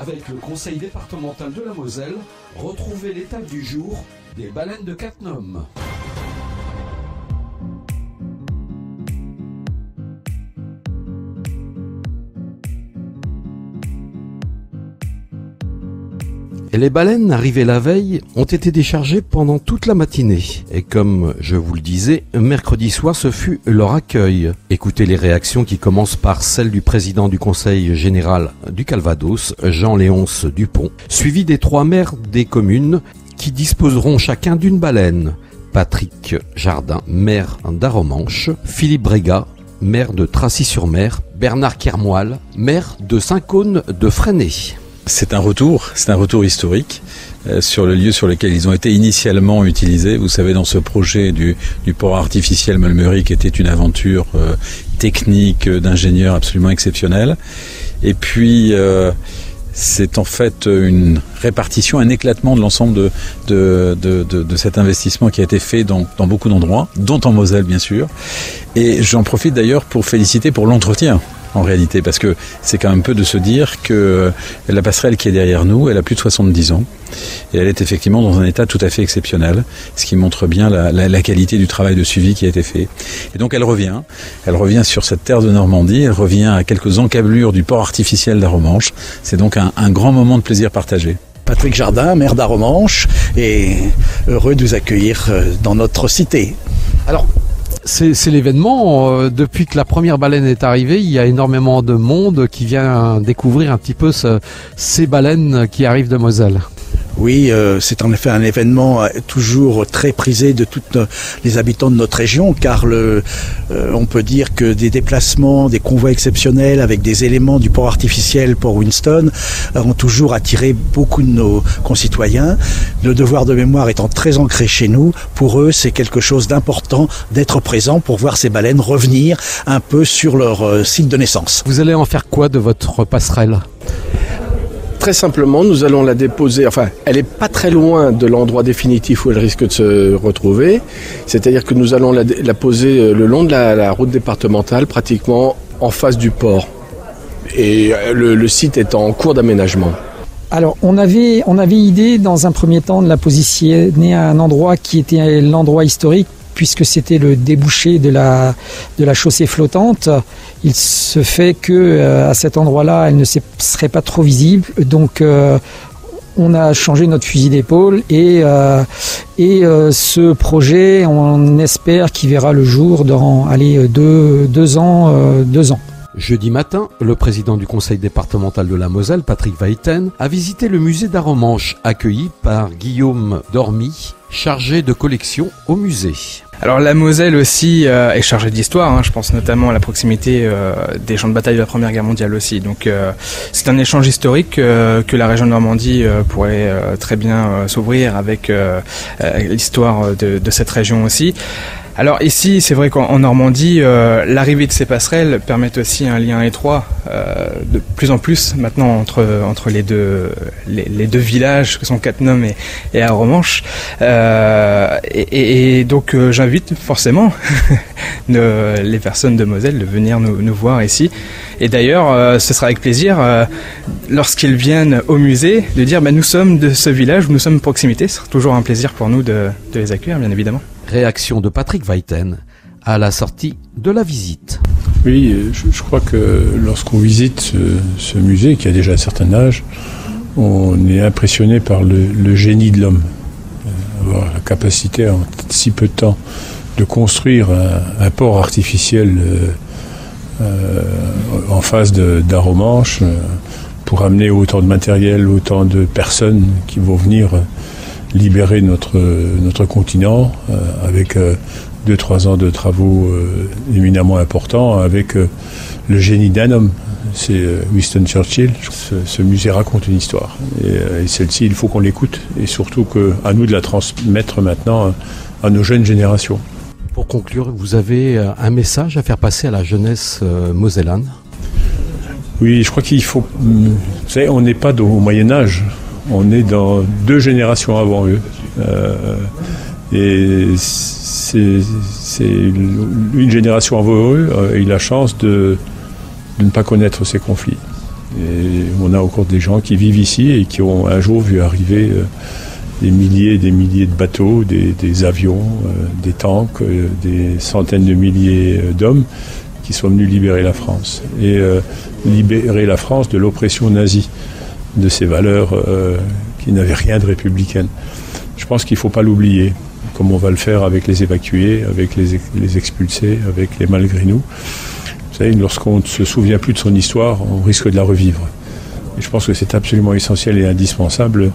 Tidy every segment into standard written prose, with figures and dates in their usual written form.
Avec le conseil départemental de la Moselle, retrouvez l'étape du jour des baleines de Cattenom. Et les baleines, arrivées la veille, ont été déchargées pendant toute la matinée. Et comme je vous le disais, mercredi soir, ce fut leur accueil. Écoutez les réactions qui commencent par celle du président du conseil général du Calvados, Jean-Léonce Dupont, suivi des 3 maires des communes qui disposeront chacun d'une baleine. Patrick Jardin, maire d'Aromanches, Philippe Brégat, maire de Tracy-sur-Mer, Bernard Kermoil, maire de Saint-Cône de Fresnay. C'est un retour historique sur le lieu sur lequel ils ont été initialement utilisés. Vous savez, dans ce projet du port artificiel Melmery, qui était une aventure technique d'ingénieur absolument exceptionnelle. Et puis, c'est en fait une répartition, un éclatement de l'ensemble de cet investissement qui a été fait dans beaucoup d'endroits, dont en Moselle bien sûr. Et j'en profite d'ailleurs pour féliciter pour l'entretien. En réalité, parce que c'est quand même peu de se dire que la passerelle qui est derrière nous, elle a plus de 70 ans et elle est effectivement dans un état tout à fait exceptionnel, ce qui montre bien la qualité du travail de suivi qui a été fait. Et donc elle revient sur cette terre de Normandie, elle revient à quelques encablures du port artificiel d'Aromanches. C'est donc un grand moment de plaisir partagé. Patrick Jardin, maire d'Aromanches, est heureux de vous accueillir dans notre cité. Alors, c'est l'événement. Depuis que la première baleine est arrivée, il y a énormément de monde qui vient découvrir un petit peu ces baleines qui arrivent de Moselle. Oui, c'est en effet un événement toujours très prisé de tous les habitants de notre région, car on peut dire que des déplacements, des convois exceptionnels avec des éléments du port artificiel Port Winston ont toujours attiré beaucoup de nos concitoyens. Le devoir de mémoire étant très ancré chez nous, pour eux c'est quelque chose d'important d'être présent pour voir ces baleines revenir un peu sur leur site de naissance. Vous allez en faire quoi de votre passerelle ? Très simplement, nous allons la déposer, elle n'est pas très loin de l'endroit définitif où elle risque de se retrouver, c'est-à-dire que nous allons la poser le long de la route départementale, pratiquement en face du port. Et le site est en cours d'aménagement. Alors, on avait idée dans un premier temps de la positionner à un endroit qui était l'endroit historique, puisque c'était le débouché de la chaussée flottante. Il se fait que à cet endroit-là, elle ne serait pas trop visible. Donc, on a changé notre fusil d'épaule et ce projet, on espère qu'il verra le jour dans 2 ans. Jeudi matin, le président du conseil départemental de la Moselle, Patrick Weiten, a visité le musée d'Aromanches, accueilli par Guillaume Dormy, chargé de collection au musée. Alors la Moselle aussi est chargée d'histoire, je pense notamment à la proximité des champs de bataille de la Première Guerre mondiale aussi. Donc c'est un échange historique que la région de Normandie pourrait très bien s'ouvrir avec l'histoire de cette région aussi. Alors ici, c'est vrai qu'en Normandie, l'arrivée de ces passerelles permet aussi un lien étroit, de plus en plus maintenant entre les deux villages que sont Cattenom et Aromanches. Et donc j'invite forcément les personnes de Moselle de venir nous voir ici. Et d'ailleurs, ce sera avec plaisir, lorsqu'ils viennent au musée, de dire nous sommes de ce village, nous sommes de proximité. Ce sera toujours un plaisir pour nous de les accueillir, bien évidemment. Réaction de Patrick Weiten à la sortie de la visite. Oui, je crois que lorsqu'on visite ce musée, qui a déjà un certain âge, on est impressionné par le génie de l'homme. Avoir la capacité en si peu de temps de construire un port artificiel en face d'Aromanches pour amener autant de matériel, autant de personnes qui vont venir libérer notre continent avec 2-3 ans de travaux éminemment importants, avec le génie d'un homme. C'est Winston Churchill. Ce musée raconte une histoire et celle-ci, il faut qu'on l'écoute et surtout qu'à nous de la transmettre maintenant à nos jeunes générations. Pour conclure, vous avez un message à faire passer à la jeunesse mosellane ? Oui, je crois qu'il faut... Vous savez, on n'est pas au Moyen-Âge. On est dans 2 générations avant eux. Et c'est une génération avant eux a eu la chance de ne pas connaître ces conflits. Et on a encore des gens qui vivent ici et qui ont un jour vu arriver des milliers et des milliers de bateaux, des avions, des tanks, des centaines de milliers d'hommes qui sont venus libérer la France. Et libérer la France de l'oppression nazie, de ces valeurs qui n'avaient rien de républicaine. Je pense qu'il ne faut pas l'oublier, comme on va le faire avec les évacués, avec les expulsés, avec les malgré nous. Vous savez, lorsqu'on ne se souvient plus de son histoire, on risque de la revivre. Et je pense que c'est absolument essentiel et indispensable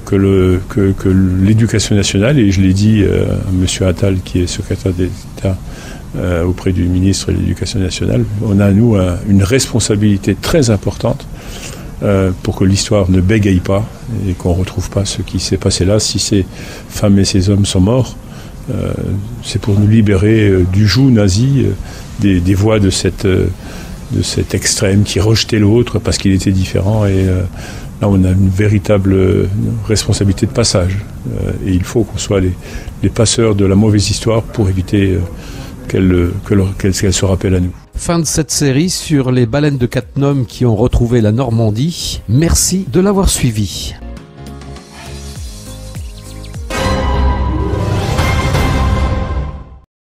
que l'éducation nationale, et je l'ai dit à M. Attal, qui est secrétaire d'État auprès du ministre de l'Éducation nationale, on a, nous, une responsabilité très importante pour que l'histoire ne bégaye pas et qu'on ne retrouve pas ce qui s'est passé là. Si ces femmes et ces hommes sont morts, c'est pour nous libérer du joug nazi, des voix de cet extrême qui rejetait l'autre parce qu'il était différent. Et là, on a une véritable responsabilité de passage. Et il faut qu'on soit les passeurs de la mauvaise histoire pour éviter qu'elle se rappelle à nous. Fin de cette série sur les baleines de Cattenom qui ont retrouvé la Normandie. Merci de l'avoir suivi.